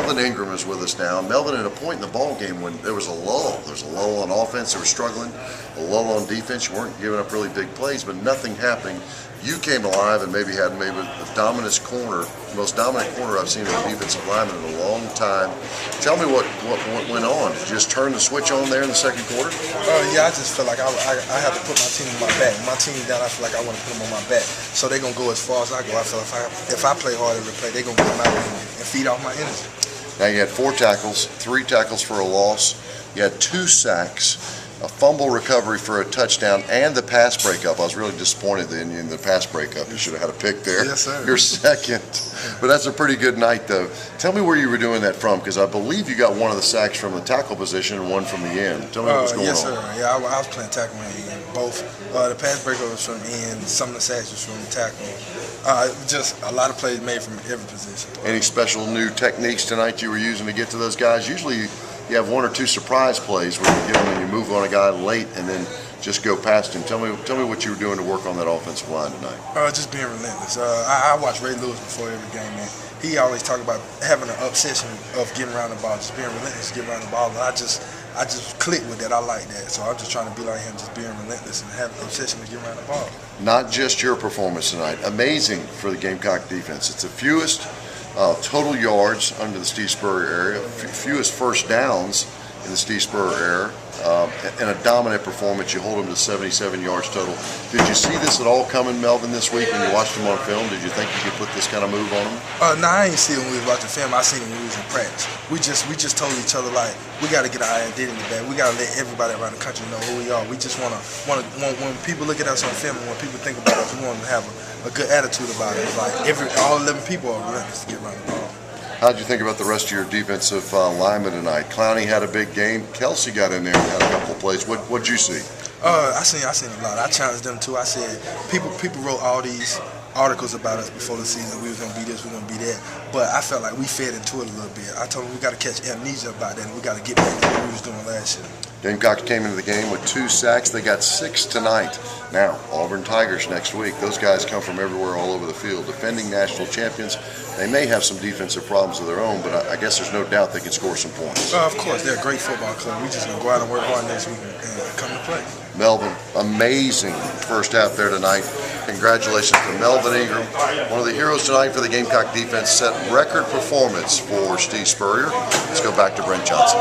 Melvin Ingram is with us now. Melvin, at a point in the ball game when there was a lull. There was a lull on offense. They were struggling. A lull on defense. You weren't giving up really big plays, but nothing happening. You came alive and maybe had the most dominant corner I've seen in a defensive lineman in a long time. Tell me what went on. Did you just turn the switch on there in the second quarter? Yeah, I just felt like I have to put my team on my back. My team down, I feel like I want to put them on my back. So they're going to go as far as I go. I feel like if I play hard every play, they're going to come out and feed off my energy. Now you had 4 tackles, 3 tackles for a loss. You had 2 sacks, a fumble recovery for a touchdown, and the pass breakup. I was really disappointed in the pass breakup. You should have had a pick there. Yes, sir. Your second. But that's a pretty good night, though. Tell me where you were doing that from, because I believe you got one of the sacks from the tackle position and one from the end. Tell me what was going on. Yes, sir. Yeah, I was playing tackle and both. The pass breakup was from the end. Some of the sacks was from the tackle. Just a lot of plays made from every position. Any special new techniques tonight you were using to get to those guys? Usually you have 1 or 2 surprise plays where you get them and you move on a guy late and then just go past him. Tell me what you were doing to work on that offensive line tonight. Just being relentless. I watch Ray Lewis before every game, man. He always talk about having an obsession of getting around the ball, just being relentless, getting around the ball. And I just click with that. I like that. So I'm just trying to be like him, just being relentless and having an obsession to get around the ball. Not just your performance tonight. Amazing for the Gamecock defense. It's the fewest total yards under the Steve Spurrier era, fewest first downs in the Steve Spurrier era, and a dominant performance. You hold them to 77 yards total. Did you see this at all coming, Melvin, this week when you watched them on film? Did you think you could put this kind of move on them? No, I ain't see it when we was watching film. I seen it when we was in practice. We just told each other, like, we got to get our identity back. We got to let everybody around the country know who we are. We just want when people look at us on film and when people think about us, we want to have a good attitude about it. It's like all 11 people are relentless to get around the ball. How'd you think about the rest of your defensive linemen tonight? Clowney had a big game. Kelsey got in there and had a couple of plays. What'd you see? I seen a lot. I challenged them too. I said people wrote all these articles about us before the season. We was gonna be this, we was gonna be that. But I felt like we fed into it a little bit. I told them we got to catch amnesia about that, and we got to get back to what we was doing last year. Gamecocks came into the game with 2 sacks. They got 6 tonight. Now, Auburn Tigers next week. Those guys come from everywhere all over the field. Defending national champions. They may have some defensive problems of their own, but I guess there's no doubt they can score some points. Of course, they're a great football club. We just going to go out and work hard next week and come to play. Melvin, amazing first half there tonight. Congratulations to Melvin Ingram, one of the heroes tonight for the Gamecock defense. Set record performance for Steve Spurrier. Let's go back to Brent Johnson.